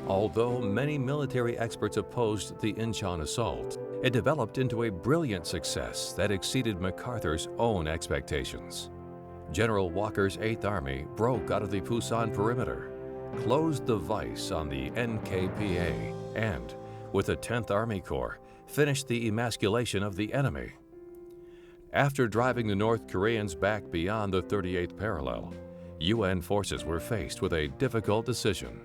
Although many military experts opposed the Incheon assault, it developed into a brilliant success that exceeded MacArthur's own expectations. General Walker's 8th Army broke out of the Pusan perimeter, closed the vise on the NKPA, and, with the 10th Army Corps, finished the emasculation of the enemy. After driving the North Koreans back beyond the 38th parallel, UN forces were faced with a difficult decision.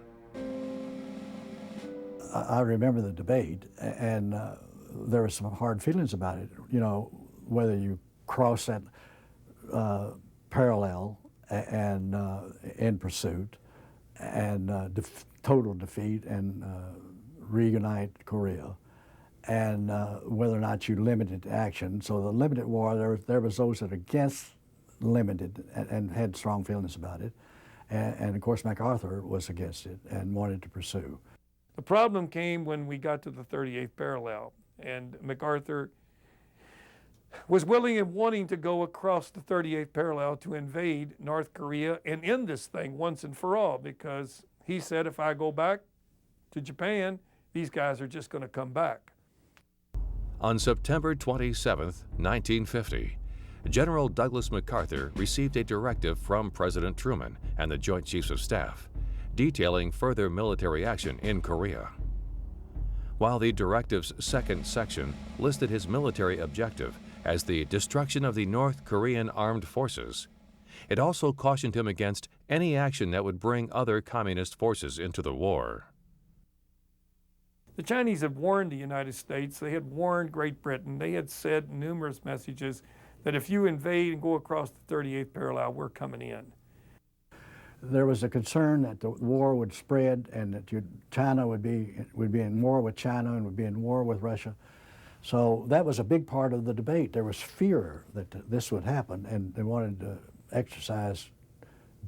I remember the debate, and there were some hard feelings about it. You know, whether you cross that parallel and in pursuit, and total defeat and reunite Korea, and whether or not you limited action. So the limited war, there was those that are against limited and had strong feelings about it, and of course MacArthur was against it and wanted to pursue. The problem came when we got to the 38th parallel, and MacArthur was willing and wanting to go across the 38th parallel to invade North Korea and end this thing once and for all, because he said, if I go back to Japan, these guys are just going to come back. On September 27, 1950, General Douglas MacArthur received a directive from President Truman and the Joint Chiefs of Staff, detailing further military action in Korea. While the directive's second section listed his military objective as the destruction of the North Korean armed forces, it also cautioned him against any action that would bring other communist forces into the war. The Chinese had warned the United States, they had warned Great Britain, they had said in numerous messages that if you invade and go across the 38th parallel, we're coming in. There was a concern that the war would spread and that China would be in war with China and would be in war with Russia. So that was a big part of the debate. There was fear that this would happen, and they wanted to exercise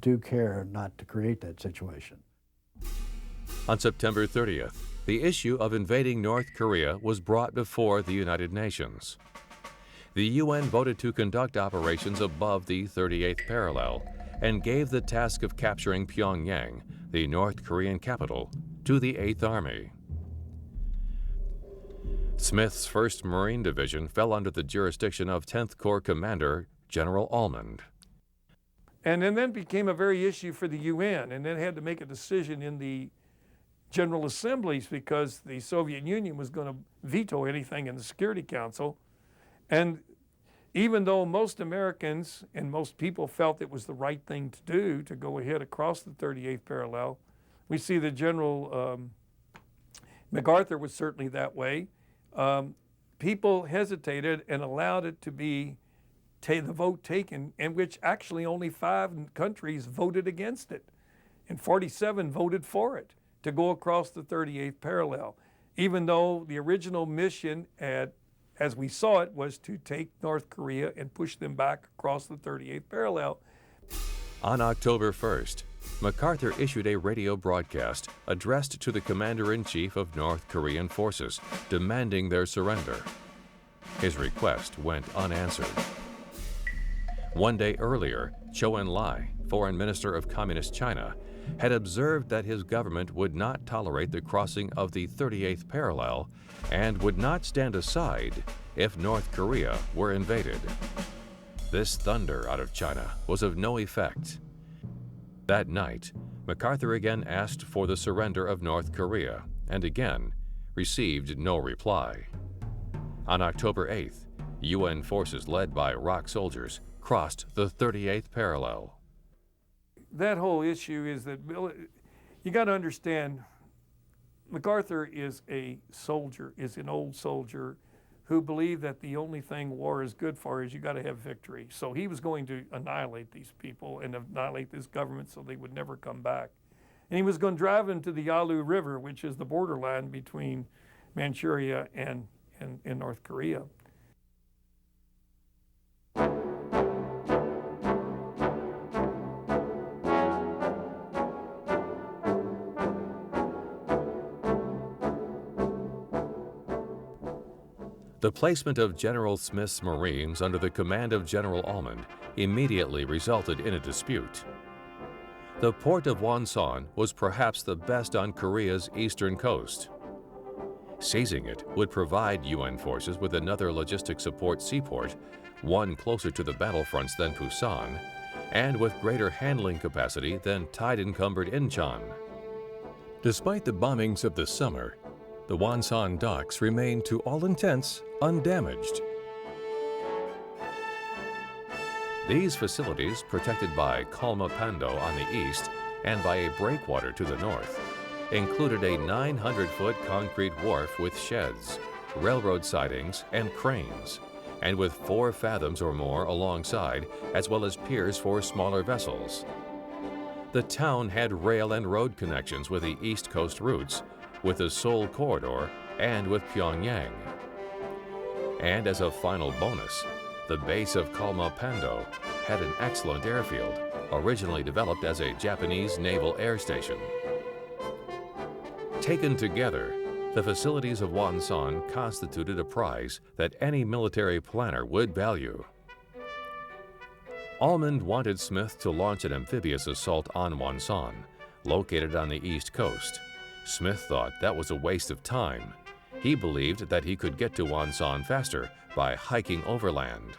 due care not to create that situation. On September 30th, the issue of invading North Korea was brought before the United Nations. The UN voted to conduct operations above the 38th parallel and gave the task of capturing Pyongyang, the North Korean capital, to the 8th Army. Smith's 1st Marine Division fell under the jurisdiction of 10th Corps Commander General Almond. And then that became a very issue for the UN, and then had to make a decision in the General Assemblies because the Soviet Union was going to veto anything in the Security Council. And even though most Americans and most people felt it was the right thing to do to go ahead across the 38th parallel, we see that General MacArthur was certainly that way. People hesitated and allowed it to be the vote taken, in which actually only 5 countries voted against it, and 47 voted for it to go across the 38th parallel, even though the original mission as we saw it, was to take North Korea and push them back across the 38th parallel. On October 1st, MacArthur issued a radio broadcast addressed to the Commander-in-Chief of North Korean forces, demanding their surrender. His request went unanswered. One day earlier, Zhou Enlai, Foreign Minister of Communist China, had observed that his government would not tolerate the crossing of the 38th parallel and would not stand aside if North Korea were invaded. This thunder out of China was of no effect. That night, MacArthur again asked for the surrender of North Korea and again received no reply. On October 8th, UN forces led by ROK soldiers crossed the 38th parallel. That whole issue is that you got to understand, MacArthur is a soldier, is an old soldier who believed that the only thing war is good for is you got to have victory. So he was going to annihilate these people and annihilate this government so they would never come back. And he was going to drive them to the Yalu River, which is the borderline between Manchuria and North Korea. The placement of General Smith's Marines under the command of General Almond immediately resulted in a dispute. The port of Wonsan was perhaps the best on Korea's eastern coast. Seizing it would provide UN forces with another logistic support seaport, one closer to the battlefronts than Pusan, and with greater handling capacity than tide-encumbered Incheon. Despite the bombings of the summer, the Wonsan docks remained to all intents undamaged. These facilities, protected by Kalmapando on the east and by a breakwater to the north, included a 900-foot concrete wharf with sheds, railroad sidings, and cranes, and with 4 fathoms or more alongside, as well as piers for smaller vessels. The town had rail and road connections with the East Coast routes, with the Seoul Corridor, and with Pyongyang. And as a final bonus, the base of Kalmapando had an excellent airfield, originally developed as a Japanese naval air station. Taken together, the facilities of Wonsan constituted a prize that any military planner would value. Almond wanted Smith to launch an amphibious assault on Wonsan, located on the east coast. Smith thought that was a waste of time. He believed that he could get to Wonsan faster by hiking overland.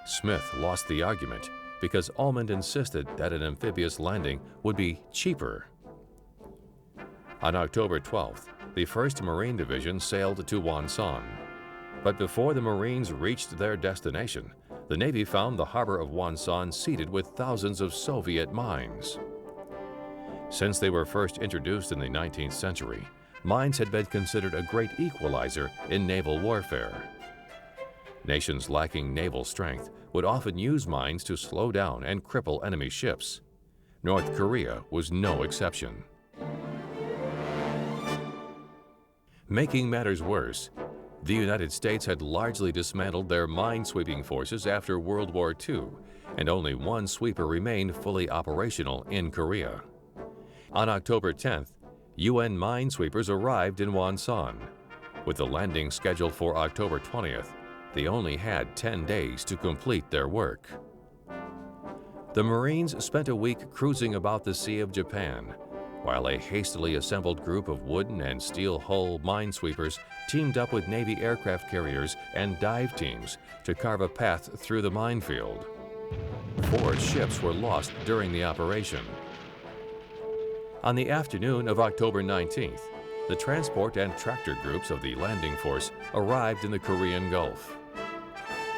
Smith lost the argument because Almond insisted that an amphibious landing would be cheaper. On October 12th, the 1st Marine Division sailed to Wonsan. But before the Marines reached their destination, the Navy found the harbor of Wonsan seeded with thousands of Soviet mines. Since they were first introduced in the 19th century, mines had been considered a great equalizer in naval warfare. Nations lacking naval strength would often use mines to slow down and cripple enemy ships. North Korea was no exception. Making matters worse, the United States had largely dismantled their minesweeping forces after World War II, and only one sweeper remained fully operational in Korea. On October 10th, UN minesweepers arrived in Wonsan. With the landing scheduled for October 20th, they only had 10 days to complete their work. The Marines spent a week cruising about the Sea of Japan, while a hastily assembled group of wooden and steel hull minesweepers teamed up with Navy aircraft carriers and dive teams to carve a path through the minefield. 4 ships were lost during the operation. On the afternoon of October 19th, the transport and tractor groups of the landing force arrived in the Korean Gulf.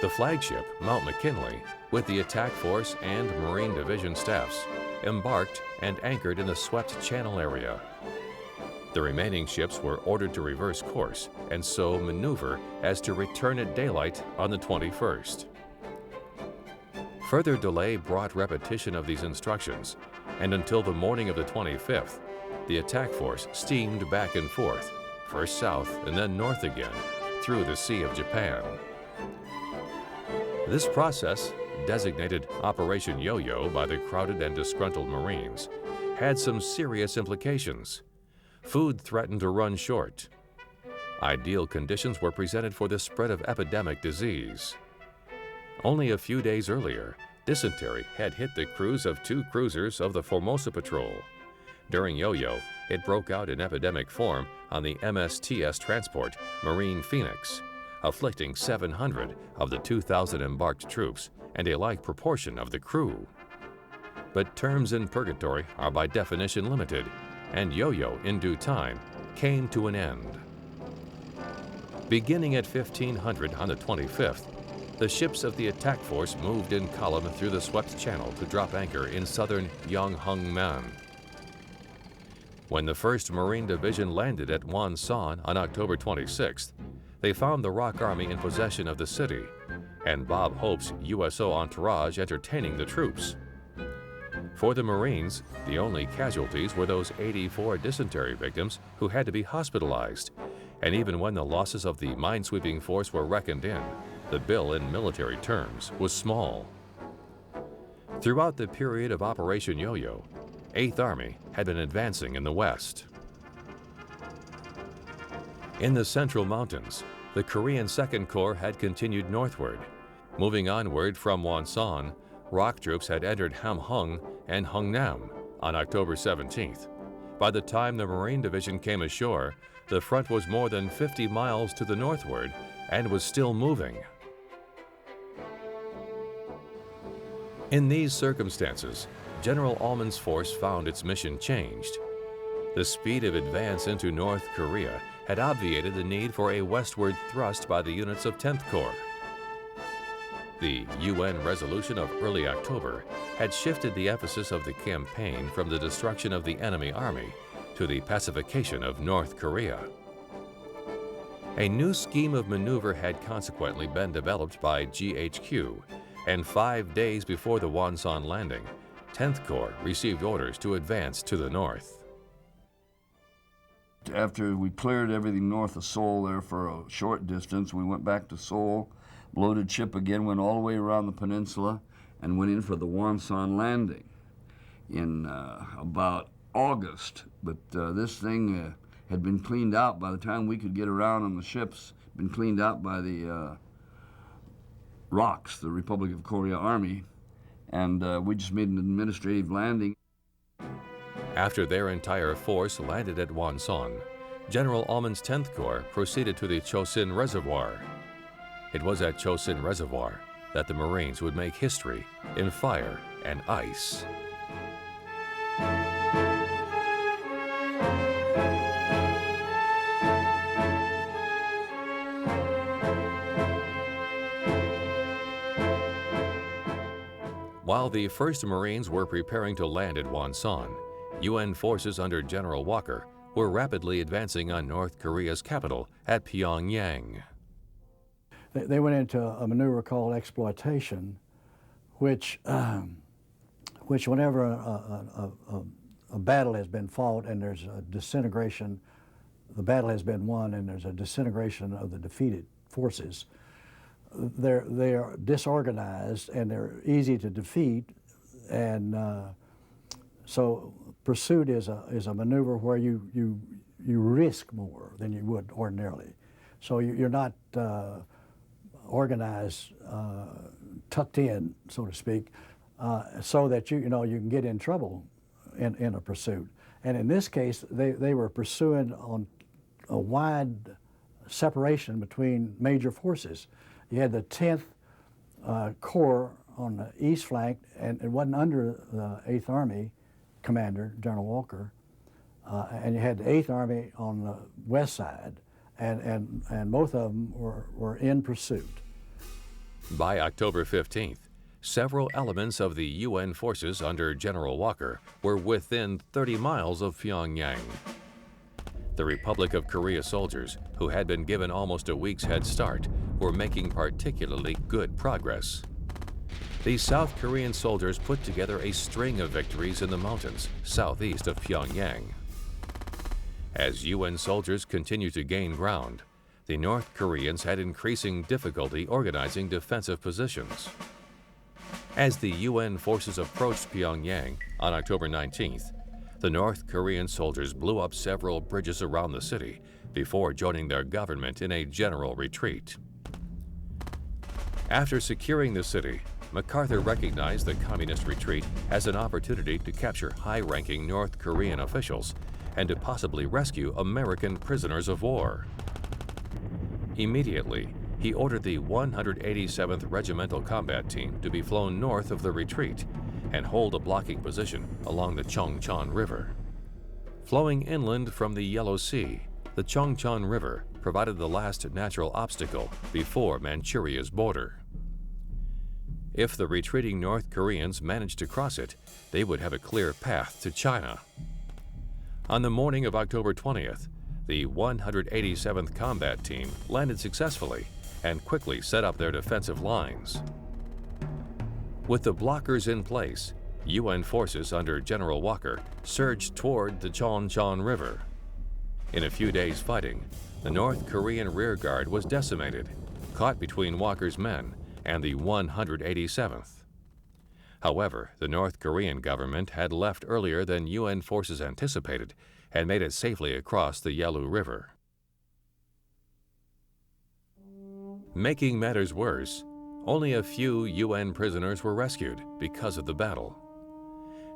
The flagship, Mount McKinley, with the attack force and Marine Division staffs, embarked and anchored in the swept channel area. The remaining ships were ordered to reverse course and so maneuver as to return at daylight on the 21st. Further delay brought repetition of these instructions, and until the morning of the 25th, the attack force steamed back and forth, first south and then north again, through the Sea of Japan. This process, designated Operation Yo-Yo by the crowded and disgruntled Marines, had some serious implications. Food threatened to run short. Ideal conditions were presented for the spread of epidemic disease. Only a few days earlier, dysentery had hit the crews of 2 cruisers of the Formosa Patrol. During Yo-Yo, it broke out in epidemic form on the MSTS transport Marine Phoenix, afflicting 700 of the 2,000 embarked troops and a like proportion of the crew. But terms in purgatory are by definition limited, and Yo-Yo, in due time, came to an end. Beginning at 1500 on the 25th, the ships of the attack force moved in column through the swept channel to drop anchor in southern Yonghungman. When the 1st Marine Division landed at Wonsan on October 26th, they found the ROK Army in possession of the city, and Bob Hope's USO entourage entertaining the troops. For the Marines, the only casualties were those 84 dysentery victims who had to be hospitalized, and even when the losses of the minesweeping force were reckoned in, the bill in military terms was small. Throughout the period of Operation Yo-Yo, 8th Army had been advancing in the west. In the Central Mountains, the Korean Second Corps had continued northward. Moving onward from Wonsan, ROK troops had entered Hamhung and Hungnam on October 17th. By the time the Marine Division came ashore, the front was more than 50 miles to the northward and was still moving. In these circumstances, General Ullman's force found its mission changed. The speed of advance into North Korea had obviated the need for a westward thrust by the units of 10th Corps. The UN resolution of early October had shifted the emphasis of the campaign from the destruction of the enemy army to the pacification of North Korea. A new scheme of maneuver had consequently been developed by GHQ, and 5 days before the Wonsan landing, 10th Corps received orders to advance to the north. After we cleared everything north of Seoul there for a short distance, we went back to Seoul, loaded ship again, went all the way around the peninsula, and went in for the Wonsan landing in about August. But this thing had been cleaned out by the time we could get around on the ships, been cleaned out by the ROKs, the Republic of Korea Army, and we just made an administrative landing. After their entire force landed at Wonsan, General Ullman's 10th Corps proceeded to the Chosin Reservoir. It was at Chosin Reservoir that the Marines would make history in fire and ice. While the 1st Marines were preparing to land at Wonsan, UN forces under General Walker were rapidly advancing on North Korea's capital at Pyongyang. They went into a maneuver called exploitation, which whenever a battle has been fought and there's a disintegration, the battle has been won and there's a disintegration of the defeated forces, they are disorganized and they're easy to defeat, and so pursuit is a maneuver where you risk more than you would ordinarily. So you're not organized, tucked in, so to speak, so that you can get in trouble in a pursuit. And in this case, they were pursuing on a wide separation between major forces. You had the 10th Corps on the east flank, and it wasn't under the 8th Army commander, General Walker, and you had the 8th Army on the west side, and both of them were in pursuit. By October 15th, several elements of the UN forces under General Walker were within 30 miles of Pyongyang. The Republic of Korea soldiers, who had been given almost a week's head start, were making particularly good progress. The South Korean soldiers put together a string of victories in the mountains southeast of Pyongyang. As UN soldiers continued to gain ground, the North Koreans had increasing difficulty organizing defensive positions. As the UN forces approached Pyongyang on October 19th, the North Korean soldiers blew up several bridges around the city before joining their government in a general retreat. After securing the city, MacArthur recognized the communist retreat as an opportunity to capture high-ranking North Korean officials and to possibly rescue American prisoners of war. Immediately, he ordered the 187th Regimental Combat Team to be flown north of the retreat and hold a blocking position along the Chongchon River. Flowing inland from the Yellow Sea, the Chongchon River provided the last natural obstacle before Manchuria's border. If the retreating North Koreans managed to cross it, they would have a clear path to China. On the morning of October 20th, the 187th Combat Team landed successfully and quickly set up their defensive lines. With the blockers in place, UN forces under General Walker surged toward the Chongchon River. In a few days' fighting, the North Korean rearguard was decimated, caught between Walker's men and the 187th. However, the North Korean government had left earlier than UN forces anticipated and made it safely across the Yalu River. Making matters worse, only a few UN prisoners were rescued because of the battle.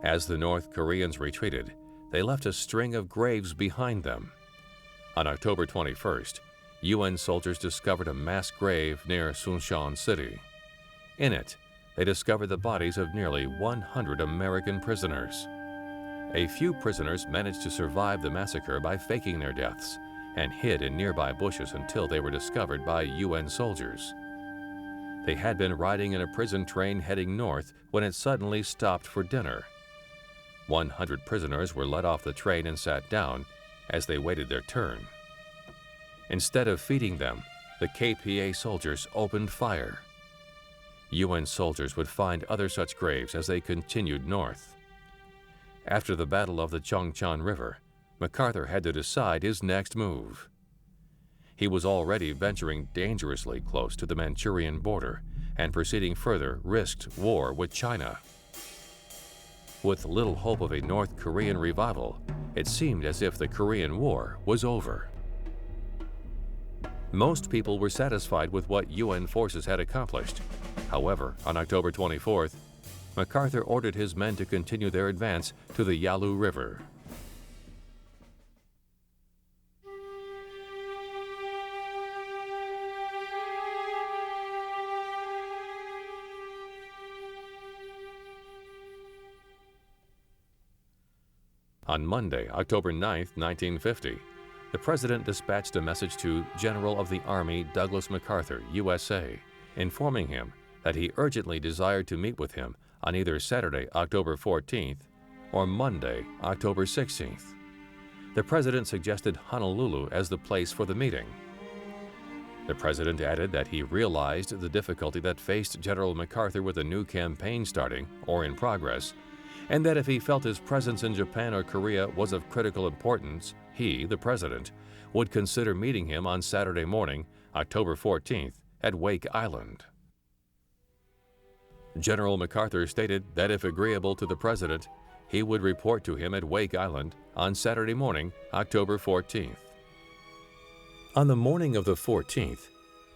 As the North Koreans retreated, they left a string of graves behind them. On October 21st, UN soldiers discovered a mass grave near Sunshan City. In it, they discovered the bodies of nearly 100 American prisoners. A few prisoners managed to survive the massacre by faking their deaths and hid in nearby bushes until they were discovered by UN soldiers. They had been riding in a prison train heading north when it suddenly stopped for dinner. 100 prisoners were let off the train and sat down as they waited their turn. Instead of feeding them, the KPA soldiers opened fire. UN soldiers would find other such graves as they continued north. After the Battle of the Chongchan River, MacArthur had to decide his next move. He was already venturing dangerously close to the Manchurian border, and proceeding further risked war with China. With little hope of a North Korean revival, it seemed as if the Korean War was over. Most people were satisfied with what UN forces had accomplished. However, on October 24th, MacArthur ordered his men to continue their advance to the Yalu River. On Monday, October 9, 1950, the President dispatched a message to General of the Army Douglas MacArthur, USA, informing him that he urgently desired to meet with him on either Saturday, October 14th, or Monday, October 16th. The President suggested Honolulu as the place for the meeting. The President added that he realized the difficulty that faced General MacArthur with a new campaign starting or in progress, and that if he felt his presence in Japan or Korea was of critical importance, he, the President, would consider meeting him on Saturday morning, October 14th, at Wake Island. General MacArthur stated that if agreeable to the President, he would report to him at Wake Island on Saturday morning, October 14th. On the morning of the 14th,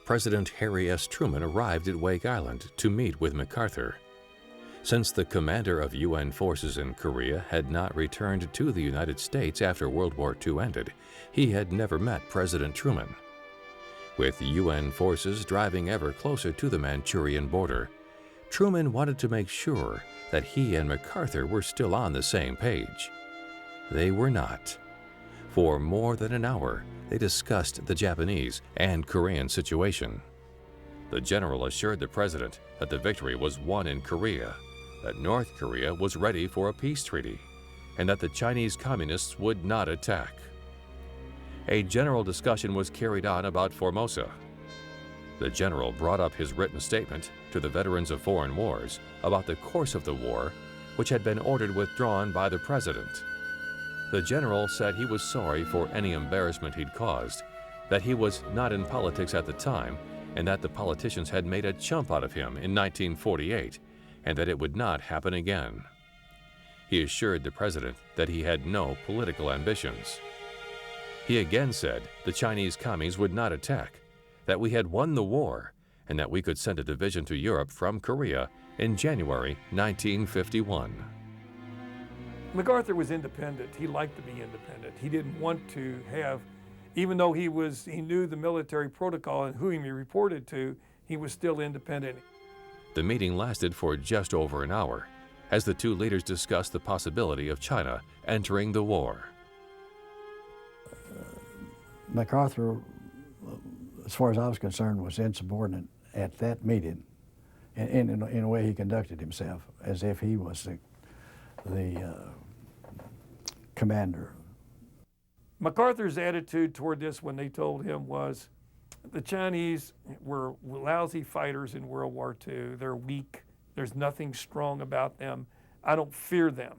President Harry S. Truman arrived at Wake Island to meet with MacArthur. Since the commander of UN forces in Korea had not returned to the United States after World War II ended, he had never met President Truman. With UN forces driving ever closer to the Manchurian border, Truman wanted to make sure that he and MacArthur were still on the same page. They were not. For more than an hour, they discussed the Japanese and Korean situation. The general assured the President that the victory was won in Korea, that North Korea was ready for a peace treaty, and that the Chinese Communists would not attack. A general discussion was carried on about Formosa. The general brought up his written statement to the veterans of foreign wars about the course of the war, which had been ordered withdrawn by the President. The general said he was sorry for any embarrassment he'd caused, that he was not in politics at the time, and that the politicians had made a chump out of him in 1948, and that it would not happen again. He assured the President that he had no political ambitions. He again said the Chinese commies would not attack, that we had won the war, and that we could send a division to Europe from Korea in January 1951. MacArthur was independent. He liked to be independent. He didn't want to have, even though he knew the military protocol and who he reported to, he was still independent. The meeting lasted for just over an hour, as the two leaders discussed the possibility of China entering the war. MacArthur, as far as I was concerned, was insubordinate at that meeting. In a way, he conducted himself as if he was the commander. MacArthur's attitude toward this when they told him was, the Chinese were lousy fighters in World War II. They're weak. There's nothing strong about them. I don't fear them.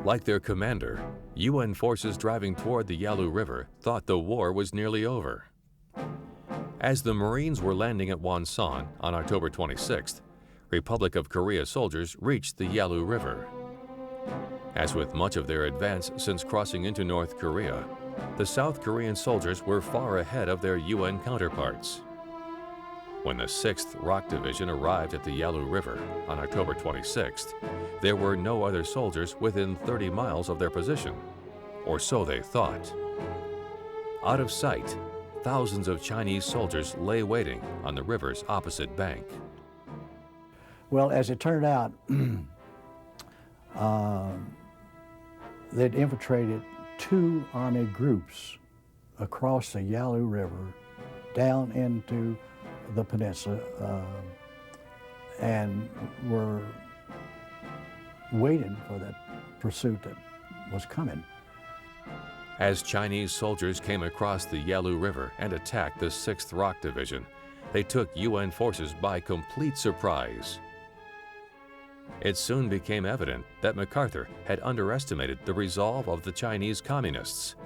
Like their commander, UN forces driving toward the Yalu River thought the war was nearly over. As the Marines were landing at Wonsan on October 26th, Republic of Korea soldiers reached the Yalu River. As with much of their advance since crossing into North Korea, the South Korean soldiers were far ahead of their UN counterparts. When the 6th Rock Division arrived at the Yalu River on October 26th, there were no other soldiers within 30 miles of their position, or so they thought. Out of sight, thousands of Chinese soldiers lay waiting on the river's opposite bank. Well, as it turned out, they'd infiltrated 2 Army groups across the Yalu River down into the peninsula and were waiting for that pursuit that was coming. As Chinese soldiers came across the Yalu River and attacked the 6th Rock Division, they took UN forces by complete surprise. It soon became evident that MacArthur had underestimated the resolve of the Chinese communists.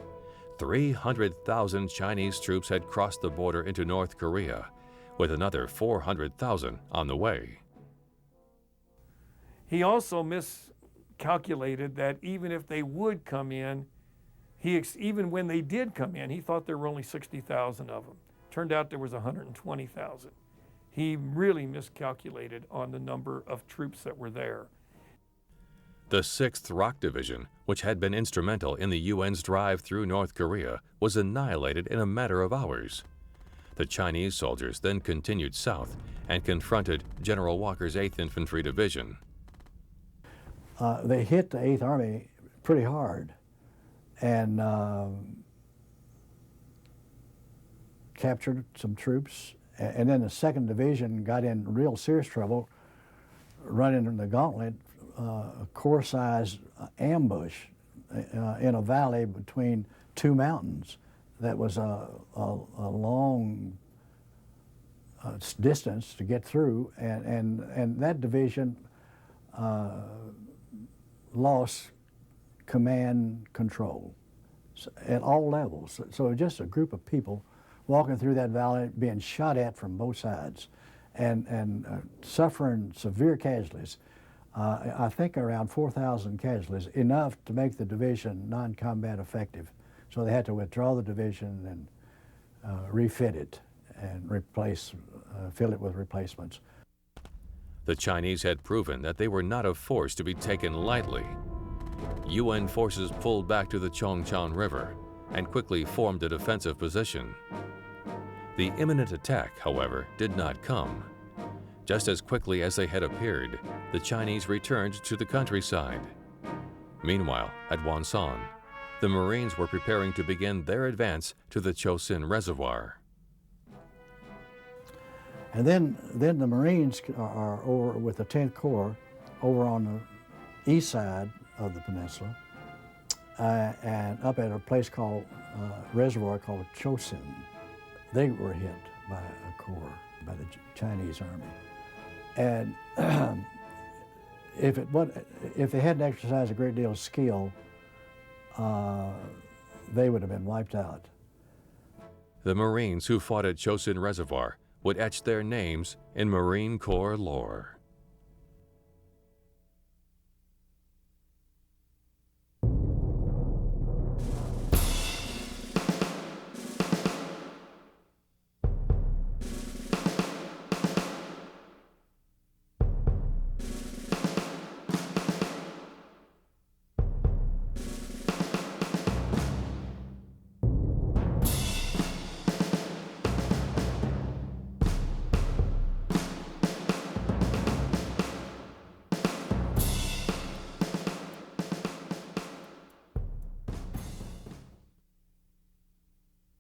300,000 Chinese troops had crossed the border into North Korea, with another 400,000 on the way. He also miscalculated that even if they would come in, even when they did come in, he thought there were only 60,000 of them. Turned out there was 120,000. He really miscalculated on the number of troops that were there. The 6th Rock Division, which had been instrumental in the UN's drive through North Korea, was annihilated in a matter of hours. The Chinese soldiers then continued south and confronted General Walker's 8th Infantry Division. They hit the 8th Army pretty hard and captured some troops. And then the 2nd Division got in real serious trouble running the gauntlet, a Corps-sized ambush in a valley between 2 mountains. That was a long distance to get through, and that division lost command control at all levels. So just a group of people walking through that valley, being shot at from both sides, and suffering severe casualties. I think around 4,000 casualties, enough to make the division non-combat effective. So they had to withdraw the division and refit it and fill it with replacements. The Chinese had proven that they were not a force to be taken lightly. UN forces pulled back to the Chongchan River and quickly formed a defensive position. The imminent attack, however, did not come. Just as quickly as they had appeared, the Chinese returned to the countryside. Meanwhile, at Wonsan, the Marines were preparing to begin their advance to the Chosin Reservoir. And then the Marines are over with the 10th Corps over on the east side of the peninsula and up at a place called reservoir called Chosin. They were hit by a corps, by the Chinese army. And if they hadn't exercised a great deal of skill, they would have been wiped out. The Marines who fought at Chosin Reservoir would etch their names in Marine Corps lore.